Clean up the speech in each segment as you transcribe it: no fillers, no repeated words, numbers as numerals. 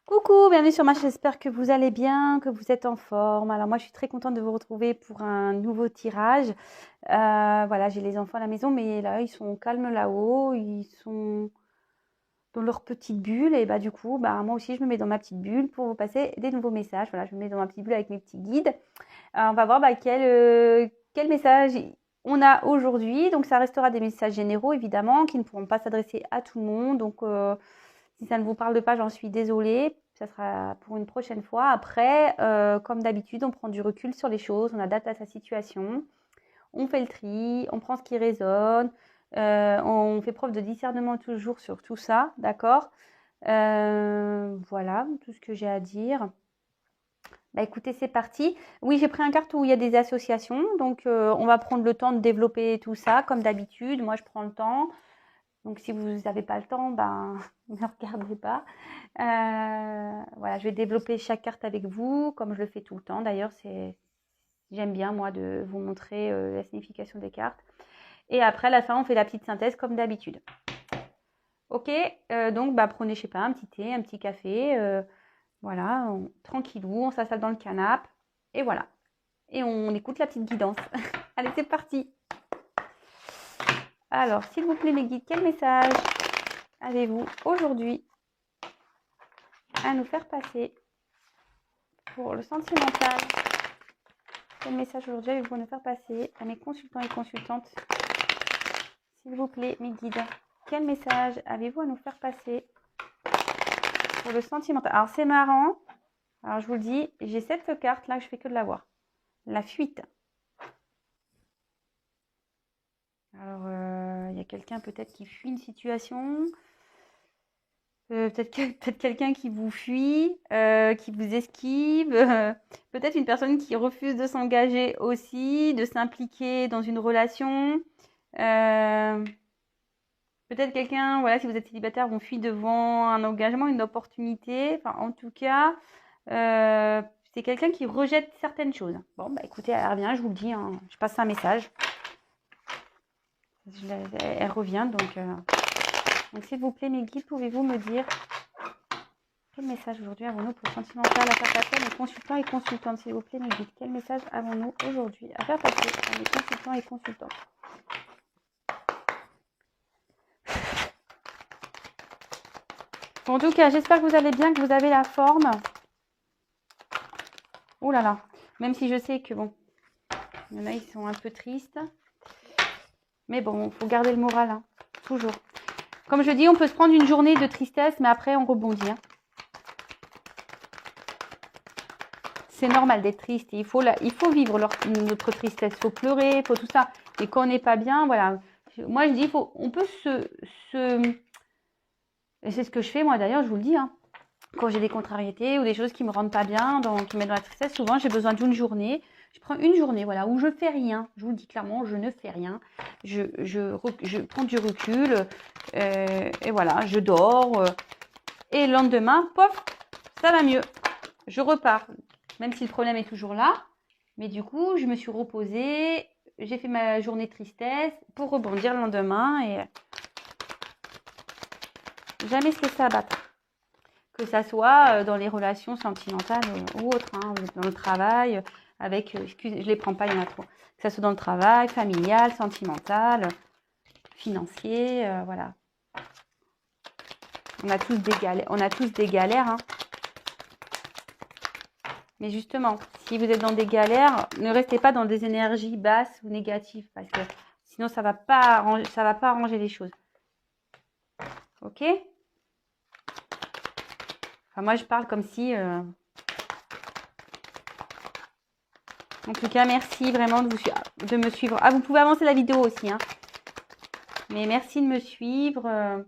Coucou, bienvenue sur ma chaîne, j'espère que vous allez bien, que vous êtes en forme. Alors moi je suis très contente de vous retrouver pour un nouveau tirage. Voilà, j'ai les enfants à la maison, mais là ils sont calmes là-haut, ils sont dans leur petite bulle et du coup moi aussi je me mets dans ma petite bulle pour vous passer des nouveaux messages. Voilà, je me mets dans ma petite bulle avec mes petits guides. On va voir quel message on a aujourd'hui. Donc ça restera des messages généraux évidemment qui ne pourront pas s'adresser à tout le monde. Donc si ça ne vous parle pas, j'en suis désolée. Ça sera pour une prochaine fois. Après, comme d'habitude, on prend du recul sur les choses, on adapte à sa situation, on fait le tri, on prend ce qui résonne, on fait preuve de discernement toujours sur tout ça, d'accord. Voilà, tout ce que j'ai à dire. Écoutez, c'est parti. Oui, j'ai pris un carte où il y a des associations, donc on va prendre le temps de développer tout ça, comme d'habitude. Moi, je prends le temps. Donc, si vous n'avez pas le temps, ne regardez pas. Voilà, je vais développer chaque carte avec vous, comme je le fais tout le temps. D'ailleurs, j'aime bien, moi, de vous montrer la signification des cartes. Et après, à la fin, on fait la petite synthèse, comme d'habitude. Ok, donc, prenez, je sais pas, un petit thé, un petit café. Voilà, tranquillou, on s'installe dans le canapé. Et voilà. Et on écoute la petite guidance. Allez, c'est parti. Alors, s'il vous plaît, mes guides, quel message avez-vous aujourd'hui à nous faire passer pour le sentimental? Quel message aujourd'hui avez-vous à nous faire passer à mes consultants et consultantes? S'il vous plaît, mes guides, quel message avez-vous à nous faire passer pour le sentimental? Alors, c'est marrant. Alors, je vous le dis, j'ai cette carte là que je fais que de la voir. La fuite. Alors, il y a quelqu'un peut-être qui fuit une situation. Peut-être quelqu'un qui vous fuit, qui vous esquive, peut-être une personne qui refuse de s'engager aussi, de s'impliquer dans une relation. Peut-être quelqu'un, voilà, si vous êtes célibataire, vous fuit devant un engagement, une opportunité. Enfin, en tout cas, c'est quelqu'un qui rejette certaines choses. Bon, écoutez, elle revient, je vous le dis, hein, je passe un message. Elle revient, donc s'il vous plaît, mes guides, pouvez-vous me dire quel message aujourd'hui avons-nous pour sentimental à faire passer à mes consultants et consultantes? S'il vous plaît, mes guides, quel message avons-nous aujourd'hui à faire passer à mes consultants et consultantes? Bon, en tout cas, j'espère que vous allez bien, que vous avez la forme. Oh là là, même si je sais que bon, il y en a, ils sont un peu tristes. Mais bon, il faut garder le moral, hein, toujours. Comme je dis, on peut se prendre une journée de tristesse, mais après, on rebondit. Hein. C'est normal d'être triste. Il faut vivre notre tristesse. Il faut pleurer, il faut tout ça. Et quand on n'est pas bien, voilà. Moi, je dis, on peut et c'est ce que je fais, moi, d'ailleurs, je vous le dis. Hein. Quand j'ai des contrariétés ou des choses qui me rendent pas bien, qui me mettent dans la tristesse, souvent, j'ai besoin d'une journée. Je prends une journée, voilà, où je fais rien. Je vous le dis clairement, je ne fais rien. Je prends du recul. Et voilà, je dors. Et le lendemain, pof, ça va mieux. Je repars. Même si le problème est toujours là. Mais du coup, je me suis reposée. J'ai fait ma journée de tristesse pour rebondir le lendemain. Et jamais se laisser abattre. Que ça soit dans les relations sentimentales ou autres. Hein, dans le travail, avec... excusez, je les prends pas, il y en a trop. Que ça soit dans le travail, familial, sentimental, financier, voilà. On a tous des galères. Hein. Mais justement, si vous êtes dans des galères, ne restez pas dans des énergies basses ou négatives parce que sinon ça va pas arranger les choses. Ok? Enfin, moi je parle comme si. En tout cas, merci vraiment de me suivre. Ah, vous pouvez avancer la vidéo aussi, hein. Mais merci de me suivre,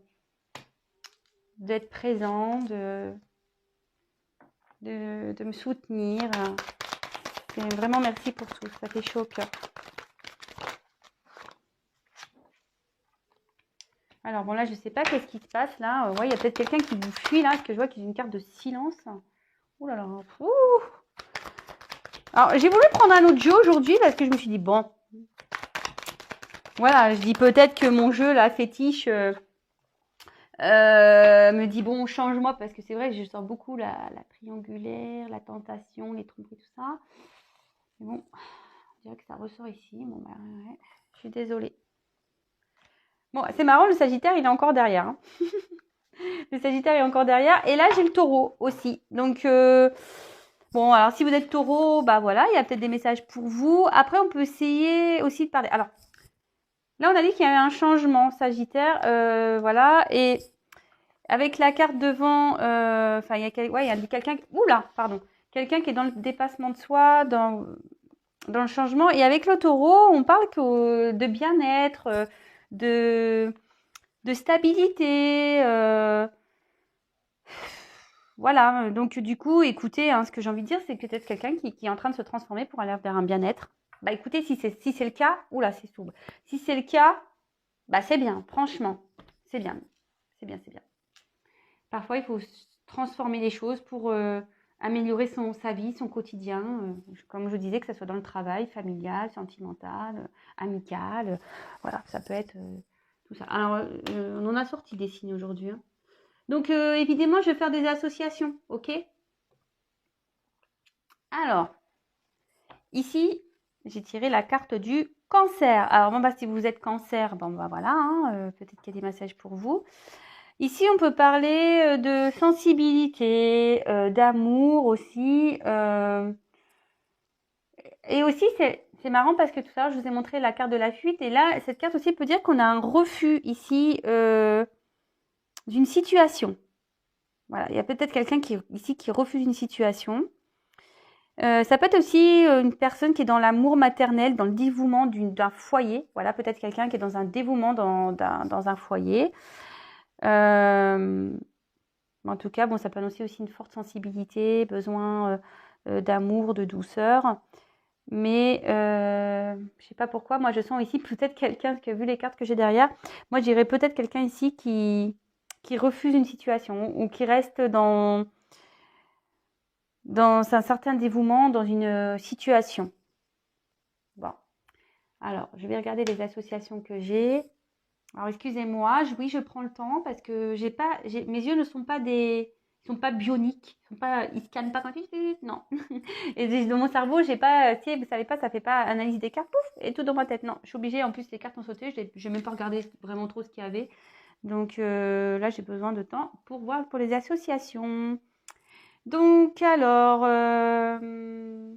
d'être présent, de me soutenir. Vraiment merci pour tout. Ça fait chaud au cœur. Alors bon là je sais pas qu'est-ce qui se passe là. Ouais, il y a peut-être quelqu'un qui vous fuit là, parce que je vois qu'il y a une carte de silence. Ouh là là. Ouh. Alors j'ai voulu prendre un autre jeu aujourd'hui parce que je me suis dit bon. Voilà, je dis peut-être que mon jeu là fétiche me dit bon, change-moi parce que c'est vrai que je sens beaucoup la triangulaire, la tentation, les tromperies, tout ça. Mais bon, on dirait que ça ressort ici. Bon, bah ouais, je suis désolée. Bon, c'est marrant, le Sagittaire, il est encore derrière. Hein. Le Sagittaire est encore derrière. Et là, j'ai le Taureau aussi. Donc, bon, alors si vous êtes Taureau, bah voilà, il y a peut-être des messages pour vous. Après, on peut essayer aussi de parler. Alors, là, on a dit qu'il y avait un changement Sagittaire. Voilà. Et avec la carte devant, enfin, il y a quelqu'un. Oula, pardon. Quelqu'un qui est dans le dépassement de soi, dans le changement. Et avec le Taureau, on parle de bien-être, de stabilité. Voilà, donc du coup, écoutez, hein, ce que j'ai envie de dire, c'est que peut-être quelqu'un qui est en train de se transformer pour aller vers un bien-être. Bah écoutez, si c'est le cas, oula, c'est souple. Si c'est le cas, bah c'est bien, franchement, c'est bien, c'est bien, c'est bien. Parfois, il faut transformer les choses pour améliorer sa vie, son quotidien. Comme je disais, que ce soit dans le travail, familial, sentimental, amical. Voilà, ça peut être tout ça. Alors, on en a sorti des signes aujourd'hui. Hein. Donc, évidemment, je vais faire des associations, ok? Alors, ici, j'ai tiré la carte du cancer. Alors, bon, bah, si vous êtes cancer, bon, bah, voilà, hein, peut-être qu'il y a des messages pour vous. Ici, on peut parler de sensibilité, d'amour aussi. Et aussi, c'est marrant parce que tout à l'heure, je vous ai montré la carte de la fuite. Et là, cette carte aussi peut dire qu'on a un refus ici d'une situation. Voilà, il y a peut-être quelqu'un ici qui refuse une situation. Ça peut être aussi une personne qui est dans l'amour maternel, dans le dévouement d'un foyer. Voilà, peut-être quelqu'un qui est dans un dévouement dans un foyer. En tout cas, bon, ça peut annoncer aussi une forte sensibilité, besoin d'amour, de douceur. Mais je sais pas pourquoi, moi je sens ici peut-être quelqu'un, parce que vu les cartes que j'ai derrière, moi je dirais peut-être quelqu'un ici qui refuse une situation ou qui reste dans un certain dévouement dans une situation. Bon, alors je vais regarder les associations que j'ai. Alors excusez-moi, oui je prends le temps parce que mes yeux ne sont pas ils sont pas bioniques, ils scannent pas quand non. Et dans mon cerveau, j'ai pas, si vous savez pas, ça fait pas analyse des cartes, pouf, et tout dans ma tête. Non, je suis obligée. En plus, les cartes ont sauté, je n'ai même pas regardé vraiment trop ce qu'il y avait. Donc là, j'ai besoin de temps pour voir pour les associations. Donc alors, je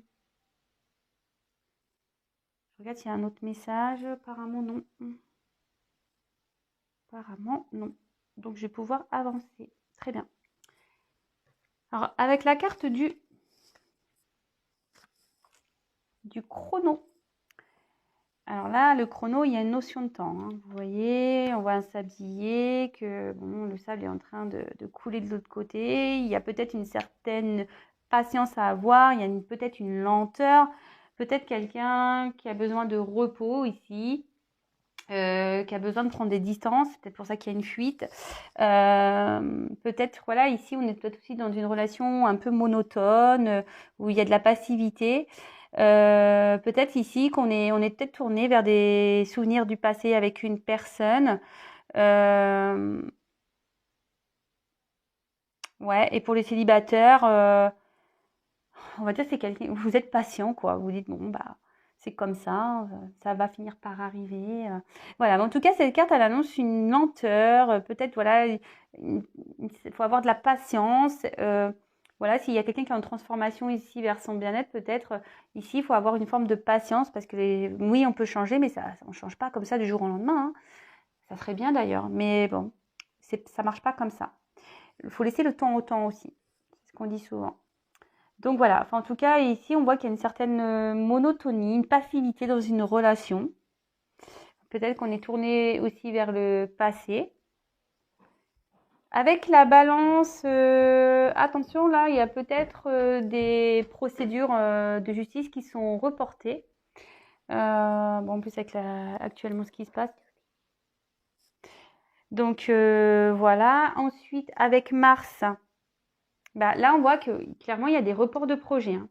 regarde s'il y a un autre message. Apparemment non. Apparemment non. Donc je vais pouvoir avancer. Très bien. Alors avec la carte du chrono. Alors là, le chrono, il y a une notion de temps. Hein. Vous voyez, on voit un sablier, que bon, le sable est en train de couler de l'autre côté. Il y a peut-être une certaine patience à avoir, il y a peut-être une lenteur, peut-être quelqu'un qui a besoin de repos ici, qui a besoin de prendre des distances, c'est peut-être pour ça qu'il y a une fuite. Peut-être, voilà, ici, on est peut-être aussi dans une relation un peu monotone, où il y a de la passivité. Peut-être ici qu'on on est peut-être tourné vers des souvenirs du passé avec une personne. Ouais, et pour les célibataires, on va dire c'est quelqu'un, vous êtes patient, quoi. Vous dites, bon, bah, c'est comme ça va finir par arriver. Voilà, mais en tout cas, cette carte, elle annonce une lenteur, peut-être, voilà, il faut avoir de la patience. Voilà, s'il y a quelqu'un qui est en transformation ici vers son bien-être, peut-être ici, il faut avoir une forme de patience parce que oui, on peut changer, mais on ne change pas comme ça du jour au lendemain. Hein. Ça serait bien d'ailleurs, mais bon, ça marche pas comme ça. Il faut laisser le temps au temps aussi. C'est ce qu'on dit souvent. Donc voilà, enfin, en tout cas, ici, on voit qu'il y a une certaine monotonie, une passivité dans une relation. Peut-être qu'on est tourné aussi vers le passé. Avec la balance, attention, là, il y a peut-être des procédures de justice qui sont reportées. Bon, en plus, avec actuellement ce qui se passe. Donc voilà. Ensuite, avec Mars, bah, là, on voit que clairement, il y a des reports de projets. Hein,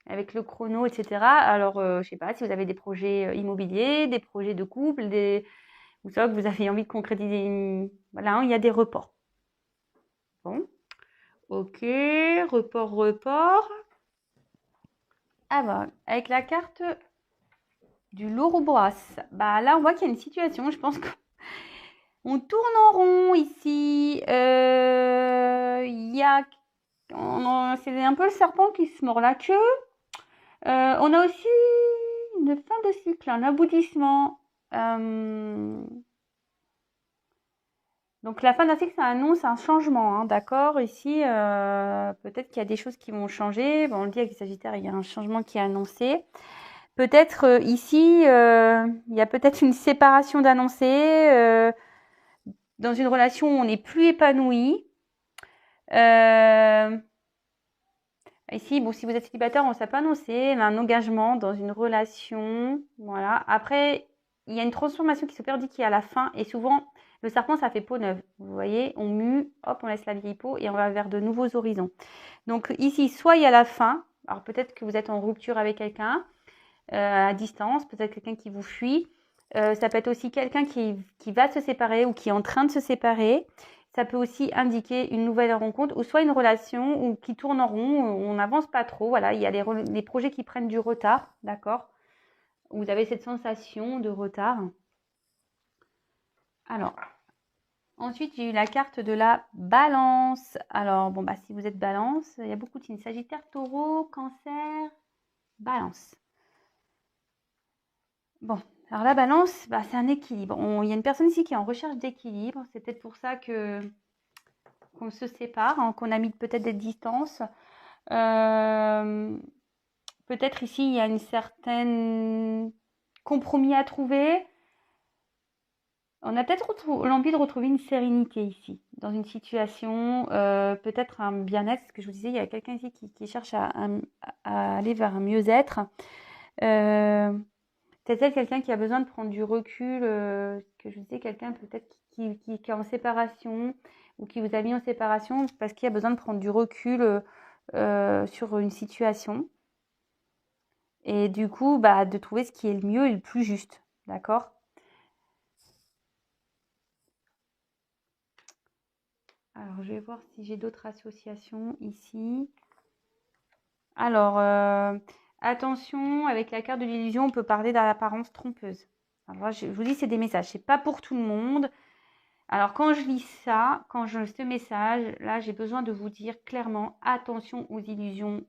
avec le chrono, etc. Alors, je ne sais pas si vous avez des projets immobiliers, des projets de couple, vous savez que vous avez envie de concrétiser. Voilà, hein, il y a des reports. Bon, ok, report. Ah bah, avec la carte du Louroboros, bah là on voit qu'il y a une situation, je pense qu'on tourne en rond ici. Il y a, c'est un peu le serpent qui se mord la queue. On a aussi une fin de cycle, un aboutissement. Donc la fin d'un cycle, ça annonce un changement, hein, d'accord? Ici, peut-être qu'il y a des choses qui vont changer. Bon, on le dit avec les Sagittaires, il y a un changement qui est annoncé. Peut-être ici, il y a peut-être une séparation d'annoncer. Dans une relation où on n'est plus épanoui. Ici, bon, si vous êtes célibataire, on ne sait pas annoncer un engagement dans une relation. Voilà. Après, il y a une transformation qui s'opère, dit qu'il y a à la fin. Et souvent, le serpent, ça fait peau neuve. Vous voyez, on mue, hop, on laisse la vieille peau et on va vers de nouveaux horizons. Donc ici, soit il y a la fin. Alors peut-être que vous êtes en rupture avec quelqu'un à distance, peut-être quelqu'un qui vous fuit. Ça peut être aussi quelqu'un qui va se séparer ou qui est en train de se séparer. Ça peut aussi indiquer une nouvelle rencontre ou soit une relation ou qui tourne en rond, on n'avance pas trop. Voilà, il y a les projets qui prennent du retard, d'accord? Vous avez cette sensation de retard. Alors, ensuite, j'ai eu la carte de la balance. Alors, bon, bah, si vous êtes balance, il y a beaucoup de signes. Sagittaire, taureau, cancer, balance. Bon, alors la balance, bah, c'est un équilibre. Il y a une personne ici qui est en recherche d'équilibre. C'est peut-être pour ça qu'on se sépare, hein, qu'on a mis peut-être des distances. Peut-être ici, il y a une certaine compromis à trouver. On a peut-être l'envie de retrouver une sérénité ici, dans une situation, peut-être un bien-être. Ce que je vous disais, il y a quelqu'un ici qui cherche à aller vers un mieux-être. C'est quelqu'un qui a besoin de prendre du recul, que je vous disais, quelqu'un peut-être qui est en séparation ou qui vous a mis en séparation parce qu'il a besoin de prendre du recul sur une situation. Et du coup, bah, de trouver ce qui est le mieux et le plus juste. D'accord? Alors, je vais voir si j'ai d'autres associations ici. Alors, attention, avec la carte de l'illusion, on peut parler d'apparence trompeuse. Alors, je vous dis, c'est des messages. C'est pas pour tout le monde. Alors, quand je lis ça, ce message, là, j'ai besoin de vous dire clairement, attention aux illusions,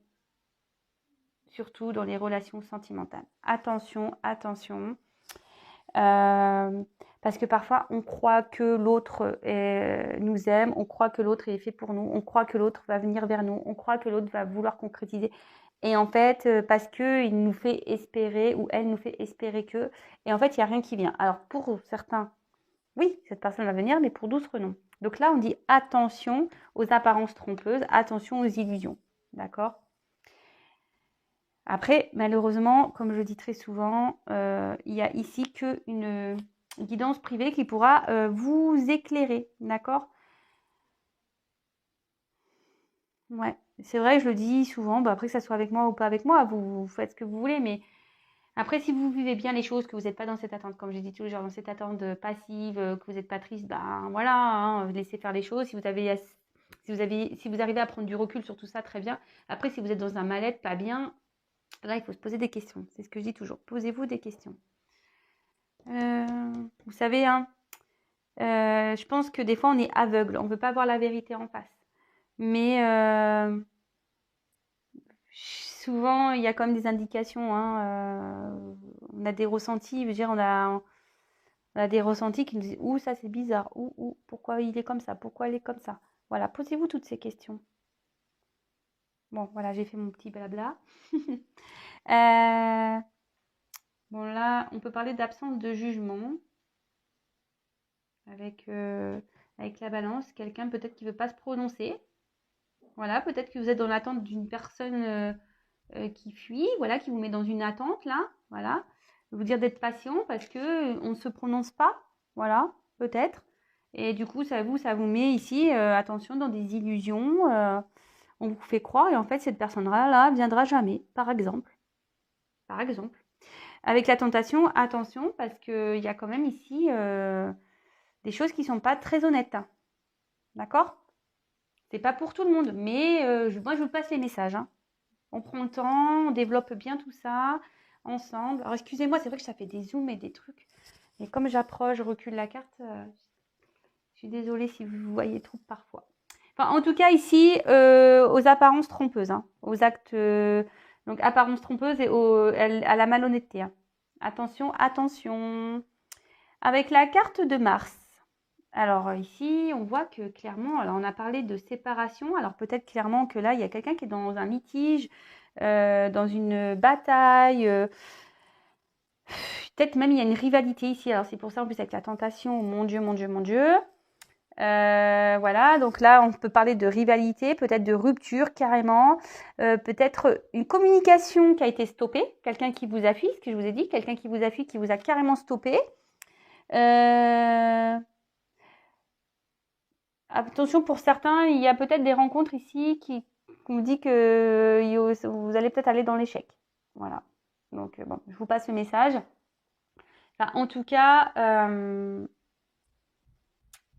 surtout dans les relations sentimentales. Attention, attention. Parce que parfois, on croit que l'autre nous aime, on croit que l'autre est fait pour nous, on croit que l'autre va venir vers nous, on croit que l'autre va vouloir concrétiser. Et en fait, parce qu'il nous fait espérer ou elle nous fait espérer que, et en fait, il n'y a rien qui vient. Alors, pour certains, oui, cette personne va venir, mais pour d'autres, non. Donc là, on dit attention aux apparences trompeuses, attention aux illusions. D'accord? Après, malheureusement, comme je dis très souvent, il y a ici qu'une guidance privée qui pourra vous éclairer. D'accord? Ouais, c'est vrai, je le dis souvent. Bah, après, que ça soit avec moi ou pas avec moi, vous faites ce que vous voulez. Mais après, si vous vivez bien les choses, que vous n'êtes pas dans cette attente, comme j'ai dit toujours, dans cette attente passive, que vous n'êtes pas triste, ben voilà, hein, laissez faire les choses. Si vous arrivez à prendre du recul sur tout ça, très bien. Après, si vous êtes dans un mal-être, pas bien, là, il faut se poser des questions. C'est ce que je dis toujours. Posez-vous des questions. Vous savez, hein, je pense que des fois, on est aveugle. On ne veut pas voir la vérité en face. Mais souvent, il y a quand même des indications. Hein, on a des ressentis. Je veux dire, on a des ressentis qui nous disent ouh, ça c'est bizarre, ouh, pourquoi il est comme ça, pourquoi elle est comme ça. Voilà, posez-vous toutes ces questions. Bon, voilà, j'ai fait mon petit blabla. Bon, là, on peut parler d'absence de jugement avec la balance. Quelqu'un peut-être qui ne veut pas se prononcer. Voilà, peut-être que vous êtes dans l'attente d'une personne qui fuit, voilà, qui vous met dans une attente, là. Voilà. Vous dire d'être patient parce qu'on ne se prononce pas. Voilà, peut-être. Et du coup, ça vous met ici, attention, dans des illusions. On vous fait croire et en fait, cette personne-là viendra jamais, par exemple. Par exemple. Avec la tentation, attention, parce qu'il y a quand même ici des choses qui ne sont pas très honnêtes. D'accord? C'est pas pour tout le monde, mais moi, je vous passe les messages, hein. On prend le temps, on développe bien tout ça ensemble. Alors, excusez-moi, c'est vrai que ça fait des zooms et des trucs. Mais comme j'approche, je recule la carte. Je suis désolée si vous voyez trop parfois. Enfin, en tout cas, ici, aux apparences trompeuses, hein, aux actes, donc apparences trompeuses et à la malhonnêteté, hein. Attention, attention. Avec la carte de Mars. Alors ici, on voit que clairement, alors on a parlé de séparation. Alors peut-être clairement que là, il y a quelqu'un qui est dans un litige, dans une bataille. Peut-être même il y a une rivalité ici. Alors c'est pour ça en plus avec la tentation. Oh, mon Dieu, mon Dieu, mon Dieu. Voilà, donc là, on peut parler de rivalité, peut-être de rupture carrément, peut-être une communication qui a été stoppée, quelqu'un qui vous a fui, ce que je vous ai dit, quelqu'un qui vous a fui, qui vous a carrément stoppé. Attention pour certains, il y a peut-être des rencontres ici qui vous dit que vous allez peut-être aller dans l'échec. Voilà. Donc bon, je vous passe le message. Enfin, en tout cas,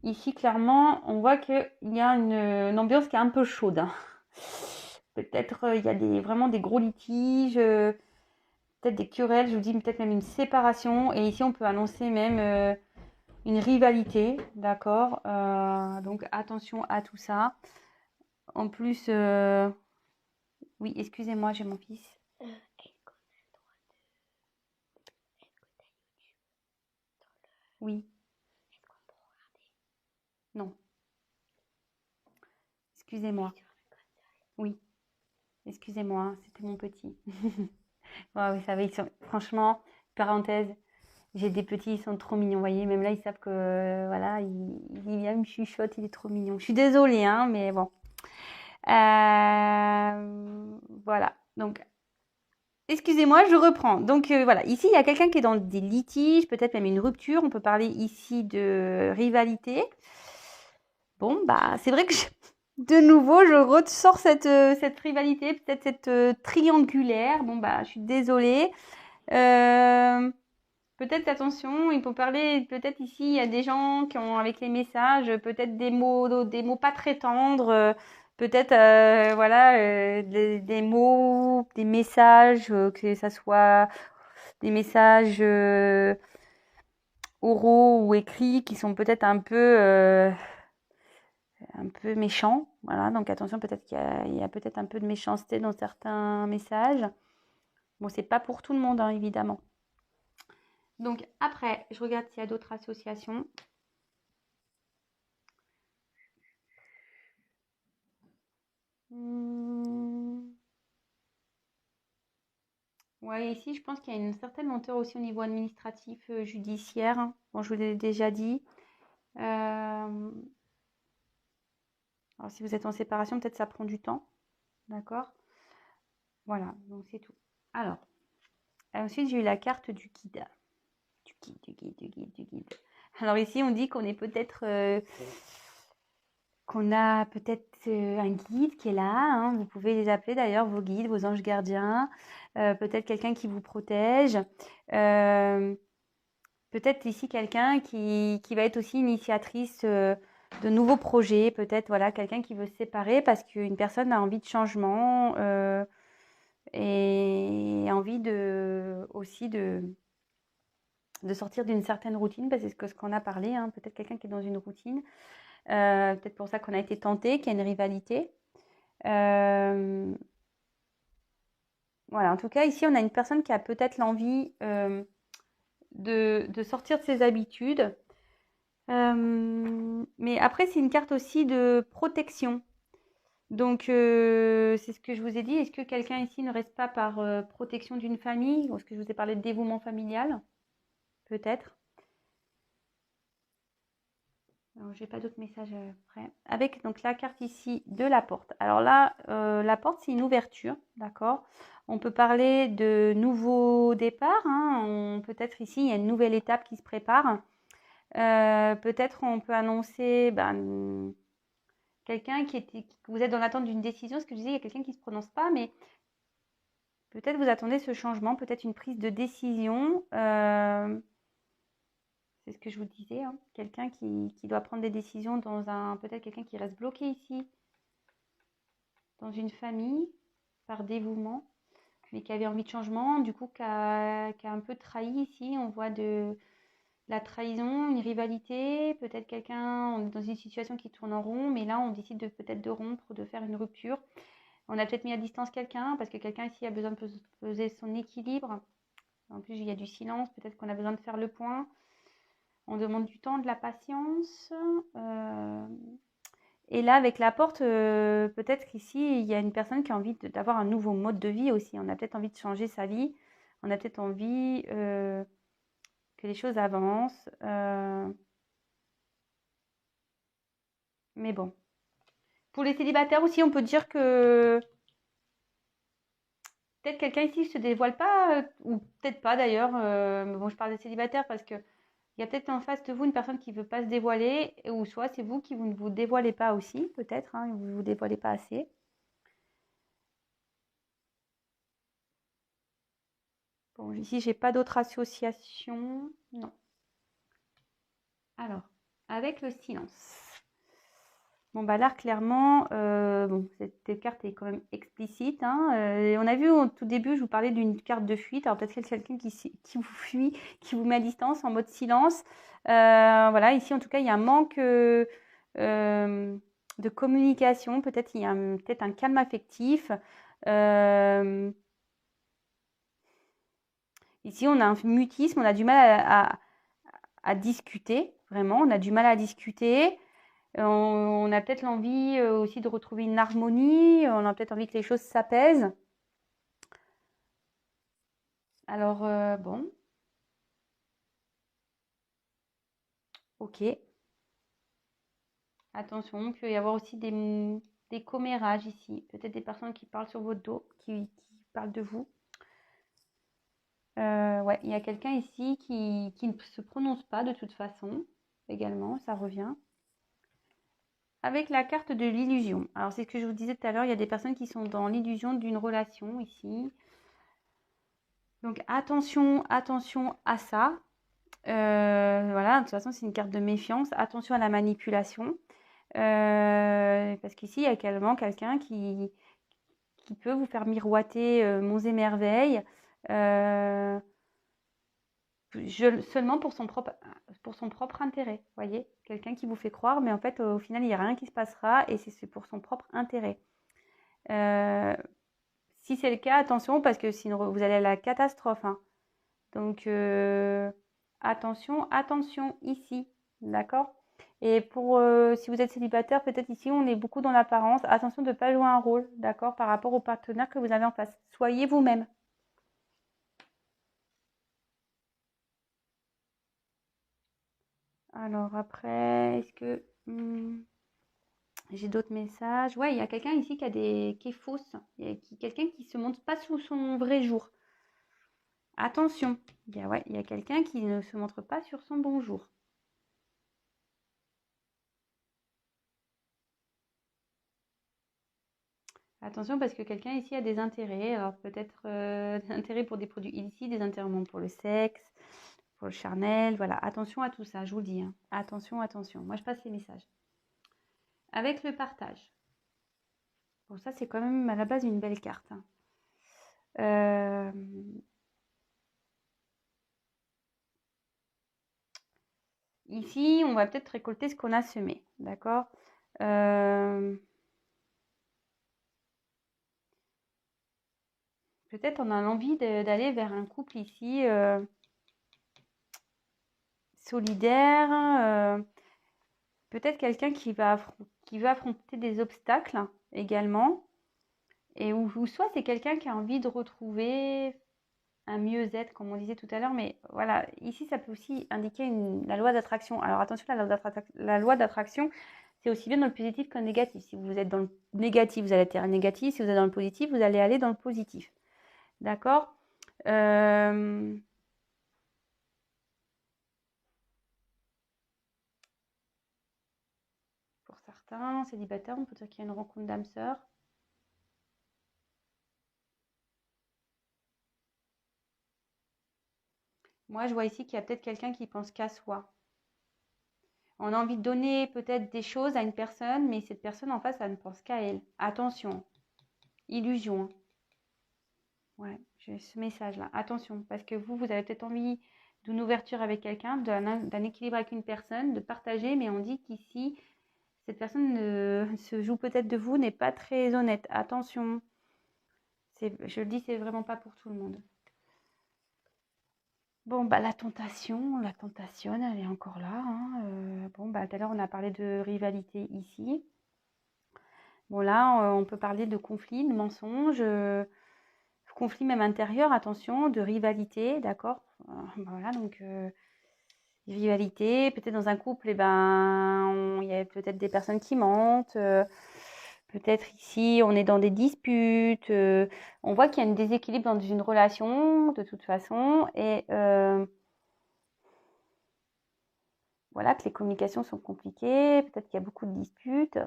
ici clairement, on voit qu'il y a une ambiance qui est un peu chaude, hein. Peut-être il y a vraiment des gros litiges, peut-être des querelles, je vous dis peut-être même une séparation. Et ici, on peut annoncer même une rivalité, d'accord. Donc attention à tout ça. En plus, oui, excusez-moi, j'ai mon fils. Oui, non, excusez-moi. Oui, excusez-moi, hein, c'était mon petit. Ouais, vous savez, franchement, parenthèse, j'ai des petits, ils sont trop mignons, vous voyez, même là, ils savent que, voilà, il vient me chuchote, il est trop mignon. Je suis désolée, hein, mais bon. Voilà, donc, excusez-moi, je reprends. Donc, voilà, ici, il y a quelqu'un qui est dans des litiges, peut-être même une rupture, on peut parler ici de rivalité. Bon, bah, c'est vrai que de nouveau, je ressors cette rivalité, peut-être cette triangulaire. Bon, bah, je suis désolée. Peut-être, attention, il faut parler, peut-être ici, il y a des gens qui ont, avec les messages, peut-être des mots pas très tendres, peut-être, voilà, des mots, des messages, que ça soit des messages oraux ou écrits qui sont peut-être un peu méchants. Voilà, donc attention, peut-être qu'il y a peut-être un peu de méchanceté dans certains messages. Bon, c'est pas pour tout le monde, hein, évidemment. Donc après, je regarde s'il y a d'autres associations. Ouais, ici, je pense qu'il y a une certaine lenteur aussi au niveau administratif, judiciaire. Bon, je vous l'ai déjà dit. Alors, si vous êtes en séparation, peut-être ça prend du temps. D'accord? Voilà, donc c'est tout. Alors, ensuite, j'ai eu la carte du guide. Du guide. Alors ici, on dit qu'on est peut-être... qu'on a peut-être un guide qui est là, hein. Vous pouvez les appeler d'ailleurs, vos guides, vos anges gardiens, peut-être quelqu'un qui vous protège, peut-être ici quelqu'un qui va être aussi initiatrice de nouveaux projets, peut-être voilà, quelqu'un qui veut se séparer parce qu'une personne a envie de changement et envie aussi de sortir d'une certaine routine, parce que c'est ce qu'on a parlé, hein, peut-être quelqu'un qui est dans une routine. Peut-être pour ça qu'on a été tenté, qu'il y a une rivalité. Voilà, en tout cas, ici, on a une personne qui a peut-être l'envie de sortir de ses habitudes. Mais après, c'est une carte aussi de protection. Donc, c'est ce que je vous ai dit. Est-ce que quelqu'un ici ne reste pas par protection d'une famille? Ou est-ce que je vous ai parlé de dévouement familial? Peut-être. Alors, j'ai pas d'autres messages après. Avec donc la carte ici de la porte. Alors là, la porte, c'est une ouverture, d'accord? On peut parler de nouveaux départs, hein. Peut-être ici, il y a une nouvelle étape qui se prépare. Peut-être on peut annoncer quelqu'un que vous êtes dans l'attente d'une décision. Ce que je disais, il y a quelqu'un qui ne se prononce pas, mais peut-être vous attendez ce changement, peut-être une prise de décision. C'est ce que je vous disais, hein. Quelqu'un qui doit prendre des décisions peut-être quelqu'un qui reste bloqué ici dans une famille par dévouement, mais qui avait envie de changement, du coup qui a un peu trahi ici. On voit de la trahison, une rivalité, peut-être quelqu'un, on est dans une situation qui tourne en rond, mais là on décide de peut-être de rompre, de faire une rupture. On a peut-être mis à distance quelqu'un, parce que quelqu'un ici a besoin de peser son équilibre. En plus, il y a du silence, peut-être qu'on a besoin de faire le point. On demande du temps, de la patience. Et là, avec la porte, peut-être qu'ici, il y a une personne qui a envie d'avoir un nouveau mode de vie aussi. On a peut-être envie de changer sa vie. On a peut-être envie que les choses avancent. Mais bon. Pour les célibataires aussi, on peut dire que peut-être quelqu'un ici ne se dévoile pas, ou peut-être pas d'ailleurs. Mais bon, je parle des célibataires parce que il y a peut-être en face de vous une personne qui ne veut pas se dévoiler, ou soit c'est vous qui vous ne vous dévoilez pas aussi, peut-être, hein, vous ne vous dévoilez pas assez. Bon, ici, j'ai pas d'autres associations. Non. Alors, avec le silence. Bon, bah là, clairement, bon, cette carte est quand même explicite, hein. On a vu au tout début, je vous parlais d'une carte de fuite. Alors, peut-être qu'il y a quelqu'un qui vous fuit, qui vous met à distance en mode silence. Voilà, ici, en tout cas, il y a un manque de communication. Peut-être il y a peut-être un calme affectif. Ici, on a un mutisme, on a du mal à discuter, vraiment, on a du mal à discuter. On a peut-être l'envie aussi de retrouver une harmonie, on a peut-être envie que les choses s'apaisent. Alors, bon, ok. Attention, il peut y avoir aussi des commérages ici. Peut-être des personnes qui parlent sur votre dos, qui parlent de vous. Ouais, il y a quelqu'un ici qui ne se prononce pas de toute façon, également, ça revient. Avec la carte de l'illusion. Alors, c'est ce que je vous disais tout à l'heure, il y a des personnes qui sont dans l'illusion d'une relation ici. Donc, attention, attention à ça. Voilà, de toute façon, c'est une carte de méfiance. Attention à la manipulation. Parce qu'ici, il y a également quelqu'un qui peut vous faire miroiter monts et merveilles. Seulement pour son propre intérêt, voyez, quelqu'un qui vous fait croire, mais en fait, au final, il n'y a rien qui se passera et c'est pour son propre intérêt. Si c'est le cas, attention, parce que sinon, vous allez à la catastrophe, hein. Donc, attention, attention ici, d'accord? Et pour si vous êtes célibataire, peut-être ici, on est beaucoup dans l'apparence. Attention de ne pas jouer un rôle, d'accord, par rapport au partenaire que vous avez en face. Soyez vous-même. Alors après, est-ce que j'ai d'autres messages? Ouais, il y a quelqu'un ici qui est fausse. Il y a quelqu'un qui se montre pas sous son vrai jour. Attention, ouais, il y a quelqu'un qui ne se montre pas sur son bon jour. Attention parce que quelqu'un ici a des intérêts. Alors peut-être des intérêts pour des produits illicits, des intérêts pour le sexe, pour le charnel. Voilà, attention à tout ça, je vous le dis, hein. Attention, attention. Moi, je passe les messages. Avec le partage. Bon, ça, c'est quand même à la base une belle carte, hein. Ici, on va peut-être récolter ce qu'on a semé, d'accord? Peut-être on a l'envie d'aller vers un couple ici solidaire, peut-être quelqu'un qui va affronter des obstacles également, et ou soit c'est quelqu'un qui a envie de retrouver un mieux-être, comme on disait tout à l'heure, mais voilà, ici ça peut aussi indiquer la loi d'attraction. Alors attention, la loi d'attraction, c'est aussi bien dans le positif qu'en négatif. Si vous êtes dans le négatif, vous allez être négatif. Si vous êtes dans le positif, vous allez aller dans le positif. D'accord? Pour certains célibataires, on peut dire qu'il y a une rencontre d'âme sœur. Moi, je vois ici qu'il y a peut-être quelqu'un qui pense qu'à soi. On a envie de donner peut-être des choses à une personne, mais cette personne en face, elle ne pense qu'à elle. Attention. illusion. Hein. Ouais, j'ai ce message-là. Attention, parce que vous avez peut-être envie d'une ouverture avec quelqu'un, d'un équilibre avec une personne, de partager, mais on dit qu'ici, cette personne se joue peut-être de vous, n'est pas très honnête. Attention, je le dis, c'est vraiment pas pour tout le monde. Bon, bah la tentation, elle est encore là. Hein. Bon, bah tout à l'heure, on a parlé de rivalité ici. Bon, là, on peut parler de conflit, de mensonge, conflit même intérieur, attention, de rivalité, d'accord? Voilà, donc rivalité, peut-être dans un couple, eh ben, il y a peut-être des personnes qui mentent. Peut-être ici, on est dans des disputes. On voit qu'il y a un déséquilibre dans une relation, de toute façon. Et voilà, que les communications sont compliquées. Peut-être qu'il y a beaucoup de disputes.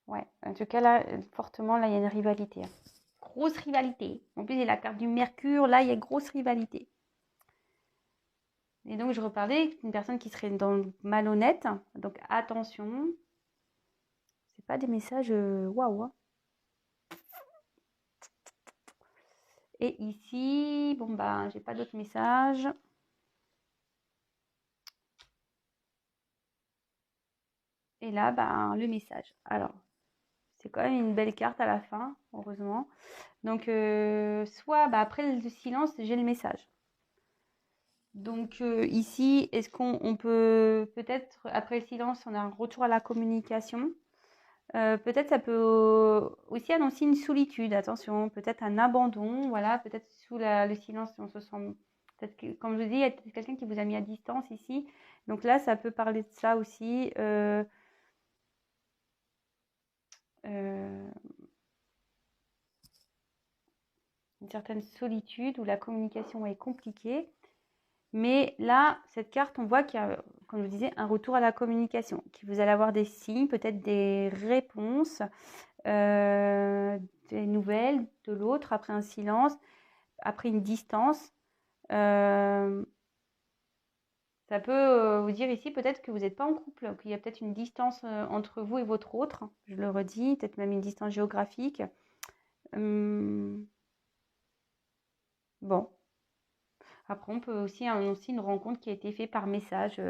Ouais, en tout cas, là, fortement, là, il y a une rivalité. Hein. Grosse rivalité. En plus, il y a la carte du Mercure. Là, il y a grosse rivalité. Et donc, je reparlais d'une personne qui serait dans le malhonnête. Donc, attention. C'est pas des messages waouh. Hein. Et ici, bon, bah, j'ai pas d'autres messages. Et là, bah, le message. Alors, c'est quand même une belle carte à la fin, heureusement. Donc, soit bah, après le silence, j'ai le message. Donc ici, est-ce qu'on peut peut-être, après le silence, on a un retour à la communication. Peut-être ça peut aussi annoncer une solitude, attention, peut-être un abandon, voilà, peut-être sous le silence, on se sent, peut-être que, comme je vous dis, il y a peut-être quelqu'un qui vous a mis à distance ici. Donc là, ça peut parler de ça aussi. Une certaine solitude où la communication est compliquée. Mais là, cette carte, on voit qu'il y a, comme je vous disais, un retour à la communication, que vous allez avoir des signes, peut-être des réponses, des nouvelles de l'autre après un silence, après une distance. Ça peut vous dire ici peut-être que vous n'êtes pas en couple, qu'il y a peut-être une distance entre vous et votre autre, je le redis, peut-être même une distance géographique. Bon. Après, on peut aussi annoncer une rencontre qui a été faite par message,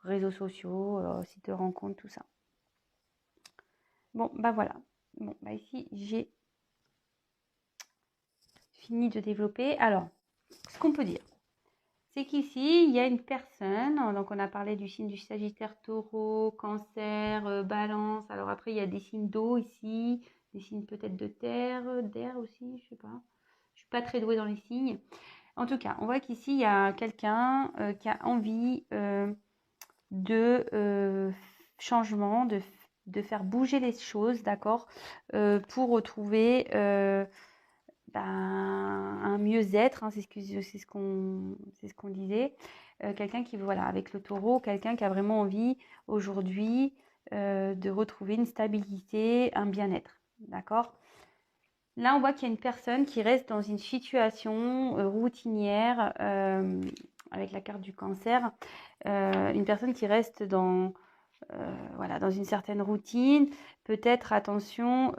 réseaux sociaux, sites de rencontre, tout ça. Bon, bah voilà. Bon, bah ici, j'ai fini de développer. Alors, ce qu'on peut dire, c'est qu'ici, il y a une personne, donc on a parlé du signe du Sagittaire, Taureau, Cancer, Balance. Alors après, il y a des signes d'eau ici, des signes peut-être de terre, d'air aussi, je sais pas. Je suis pas très douée dans les signes. En tout cas, on voit qu'ici, il y a quelqu'un qui a envie de changement, de faire bouger les choses, d'accord, pour retrouver un mieux-être, hein, c'est ce qu'on disait. Quelqu'un qui, voilà, avec le taureau, quelqu'un qui a vraiment envie aujourd'hui de retrouver une stabilité, un bien-être, d'accord. Là, on voit qu'il y a une personne qui reste dans une situation routinière avec la carte du cancer. Une personne qui reste dans, voilà, dans une certaine routine. Peut-être, attention,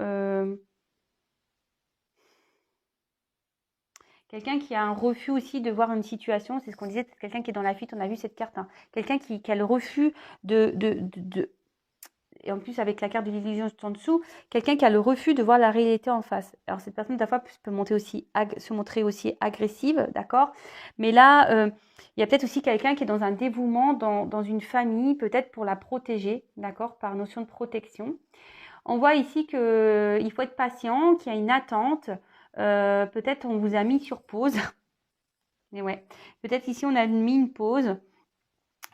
quelqu'un qui a un refus aussi de voir une situation. C'est ce qu'on disait, quelqu'un qui est dans la fuite. On a vu cette carte. Hein. Quelqu'un qui a le refus de et en plus avec la carte de l'illusion juste en dessous, quelqu'un qui a le refus de voir la réalité en face. Alors cette personne, parfois, peut se montrer aussi agressive, d'accord. Mais là, il y a peut-être aussi quelqu'un qui est dans un dévouement, dans une famille, peut-être pour la protéger, d'accord, par notion de protection. On voit ici qu'il faut être patient, qu'il y a une attente. Peut-être on vous a mis sur pause. Mais ouais, peut-être ici on a mis une pause.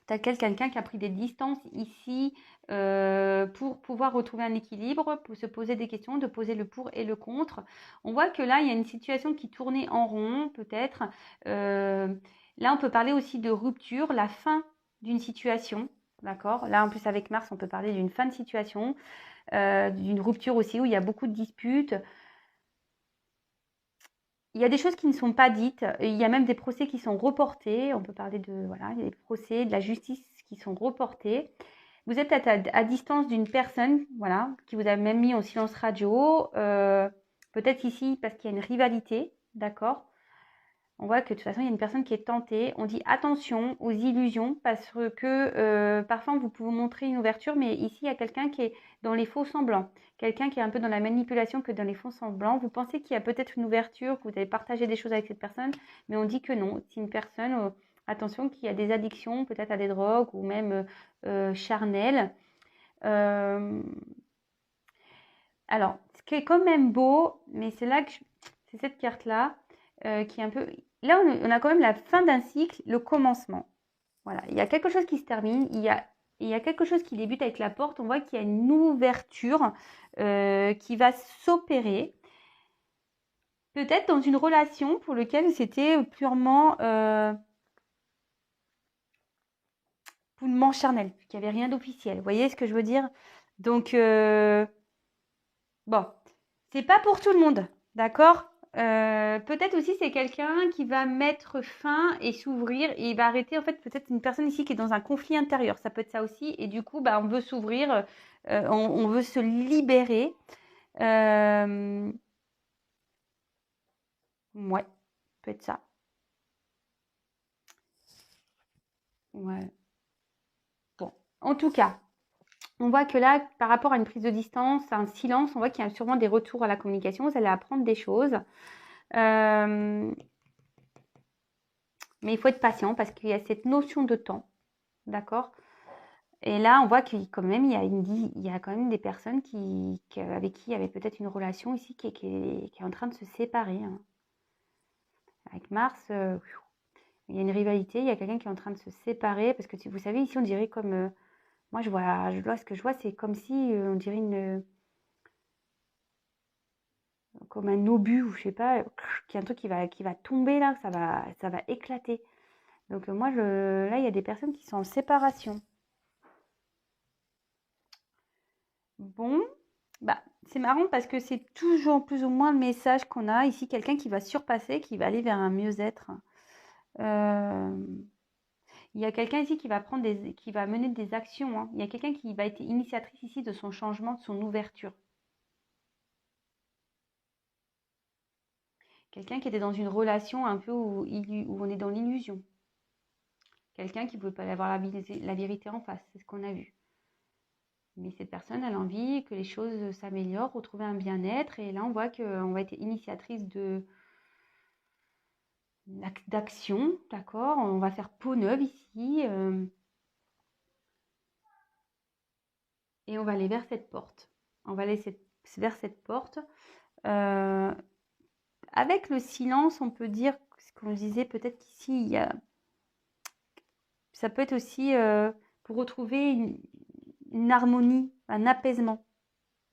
Tel quel quelqu'un qui a pris des distances ici pour pouvoir retrouver un équilibre, pour se poser des questions, de poser le pour et le contre. On voit que là, il y a une situation qui tournait en rond, peut-être. Là, on peut parler aussi de rupture, la fin d'une situation. D'accord. Là, en plus, avec Mars, on peut parler d'une fin de situation, d'une rupture aussi où il y a beaucoup de disputes. Il y a des choses qui ne sont pas dites. Il y a même des procès qui sont reportés. On peut parler de, voilà, il y a des procès, de la justice qui sont reportés. vous êtes peut-être à distance d'une personne, voilà, qui vous a même mis en silence radio. Peut-être ici parce qu'il y a une rivalité, d'accord? On voit que de toute façon, il y a une personne qui est tentée. On dit attention aux illusions parce que parfois, vous pouvez montrer une ouverture, mais ici, il y a quelqu'un qui est dans les faux semblants. Quelqu'un qui est un peu dans la manipulation que dans les faux semblants. Vous pensez qu'il y a peut-être une ouverture, que vous avez partagé des choses avec cette personne, mais on dit que non. C'est une personne, attention, qui a des addictions, peut-être à des drogues ou même charnelles. Euh, alors, ce qui est quand même beau, mais c'est là que c'est cette carte-là qui est un peu. Là, on a quand même la fin d'un cycle, le commencement. Voilà, il y a quelque chose qui se termine, il y a quelque chose qui débute avec la porte. On voit qu'il y a une ouverture qui va s'opérer. Peut-être dans une relation pour laquelle c'était purement charnel, qu'il n'y avait rien d'officiel. Vous voyez ce que je veux dire? Donc, bon, c'est pas pour tout le monde, d'accord? Peut-être aussi c'est quelqu'un qui va mettre fin et s'ouvrir et il va arrêter en fait peut-être une personne ici qui est dans un conflit intérieur, ça peut être ça aussi et du coup bah on veut s'ouvrir, on veut se libérer. Euh, ouais, peut être ça. Ouais. Bon, en tout cas, on voit que là, par rapport à une prise de distance, à un silence, on voit qu'il y a sûrement des retours à la communication. Vous allez apprendre des choses. Euh, mais il faut être patient parce qu'il y a cette notion de temps. D'accord? Et là, on voit qu'il quand même, il y a quand même des personnes avec qui il y avait peut-être une relation ici qui est en train de se séparer. Hein. Avec Mars, il y a une rivalité, il y a quelqu'un qui est en train de se séparer parce que vous savez, ici, on dirait comme. Moi, ce que je vois, c'est comme si on dirait comme un obus ou je sais pas, qu'il y a un truc qui va tomber là, ça va éclater. Donc moi, là, il y a des personnes qui sont en séparation. Bon, bah, c'est marrant parce que c'est toujours plus ou moins le message qu'on a ici, quelqu'un qui va surpasser, qui va aller vers un mieux-être. Euh, il y a quelqu'un ici qui va mener des actions. Hein. Il y a quelqu'un qui va être initiatrice ici de son changement, de son ouverture. Quelqu'un qui était dans une relation un peu où on est dans l'illusion. Quelqu'un qui ne pouvait pas avoir la vérité en face, c'est ce qu'on a vu. Mais cette personne, elle a envie que les choses s'améliorent, retrouver un bien-être. Et là, on voit qu'on va être initiatrice d'action, d'accord? On va faire peau neuve ici. Et on va aller vers cette porte. On va aller vers cette porte. Euh, avec le silence, on peut dire, ce qu'on disait, peut-être qu'ici, ça peut être aussi pour retrouver une harmonie, un apaisement.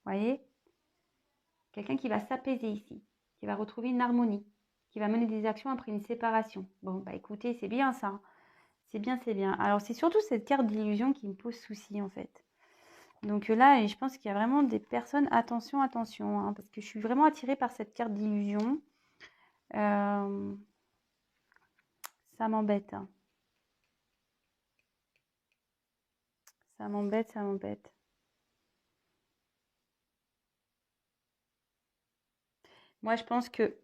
Vous voyez? Quelqu'un qui va s'apaiser ici, qui va retrouver une harmonie, qui va mener des actions après une séparation. Bon, bah écoutez, c'est bien ça. C'est bien, c'est bien. Alors, c'est surtout cette carte d'illusion qui me pose souci, en fait. Donc là, je pense qu'il y a vraiment des personnes, attention, attention, hein, parce que je suis vraiment attirée par cette carte d'illusion. Ça m'embête. Hein. Ça m'embête, ça m'embête. Moi, je pense que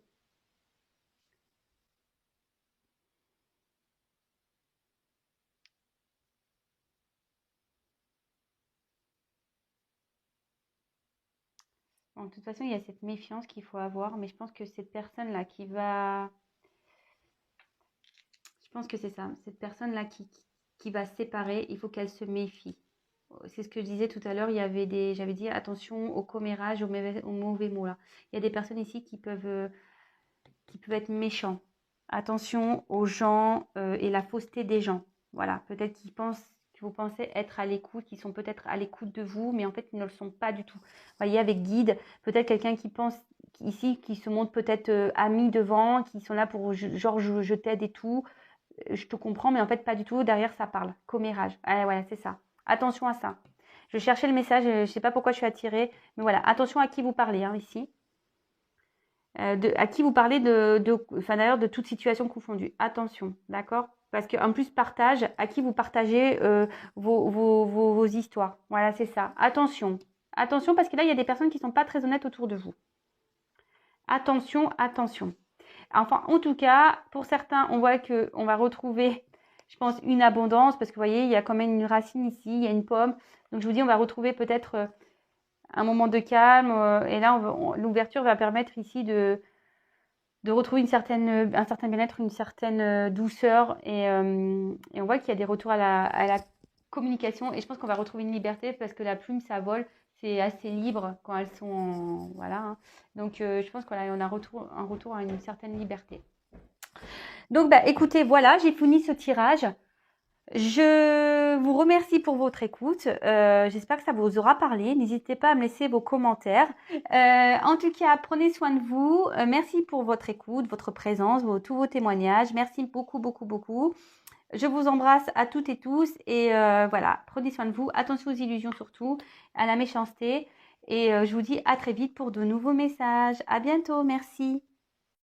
bon, de toute façon, il y a cette méfiance qu'il faut avoir, mais je pense que cette personne-là qui va... Je pense que c'est ça. Cette personne-là qui va se séparer, il faut qu'elle se méfie. C'est ce que je disais tout à l'heure, j'avais dit attention au commérage, aux mauvais mots là. Il y a des personnes ici qui peuvent être méchants. Attention aux gens et la fausseté des gens. Voilà, peut-être que vous pensez être à l'écoute, qu'ils sont peut-être à l'écoute de vous, mais en fait, ils ne le sont pas du tout. Vous voyez, avec guide, peut-être quelqu'un qui pense ici, qui se montre peut-être ami devant, qui sont là pour genre je t'aide et tout. Je te comprends, mais en fait, pas du tout. Derrière, ça parle. Commérage. Ah, voilà, c'est ça. Attention à ça. Je cherchais le message, je ne sais pas pourquoi je suis attirée, mais voilà, attention à qui vous parlez hein, ici. À qui vous parlez enfin d'ailleurs de toute situation confondue. Attention, d'accord? Parce qu'en plus, partage, à qui vous partagez vos histoires. Voilà, c'est ça. Attention. Attention, parce que là, il y a des personnes qui ne sont pas très honnêtes autour de vous. Attention, attention. Enfin, en tout cas, pour certains, on voit qu'on va retrouver, je pense, une abondance, parce que vous voyez, il y a quand même une racine ici, il y a une pomme. Donc, je vous dis, on va retrouver peut-être un moment de calme. Et là, l'ouverture va permettre ici de retrouver un certain bien-être, une certaine douceur. Et on voit qu'il y a des retours à la communication. Et je pense qu'on va retrouver une liberté parce que la plume, ça vole. C'est assez libre quand elles sont voilà. Hein. Donc, je pense qu'on a un retour à une certaine liberté. Donc, bah, écoutez, voilà, j'ai fini ce tirage. Je vous remercie pour votre écoute. J'espère que ça vous aura parlé. N'hésitez pas à me laisser vos commentaires. En tout cas, prenez soin de vous. Merci pour votre écoute, votre présence, tous vos témoignages. Merci beaucoup, beaucoup, beaucoup. Je vous embrasse à toutes et tous. Et voilà, prenez soin de vous. Attention aux illusions surtout, à la méchanceté. Et je vous dis à très vite pour de nouveaux messages. À bientôt. Merci.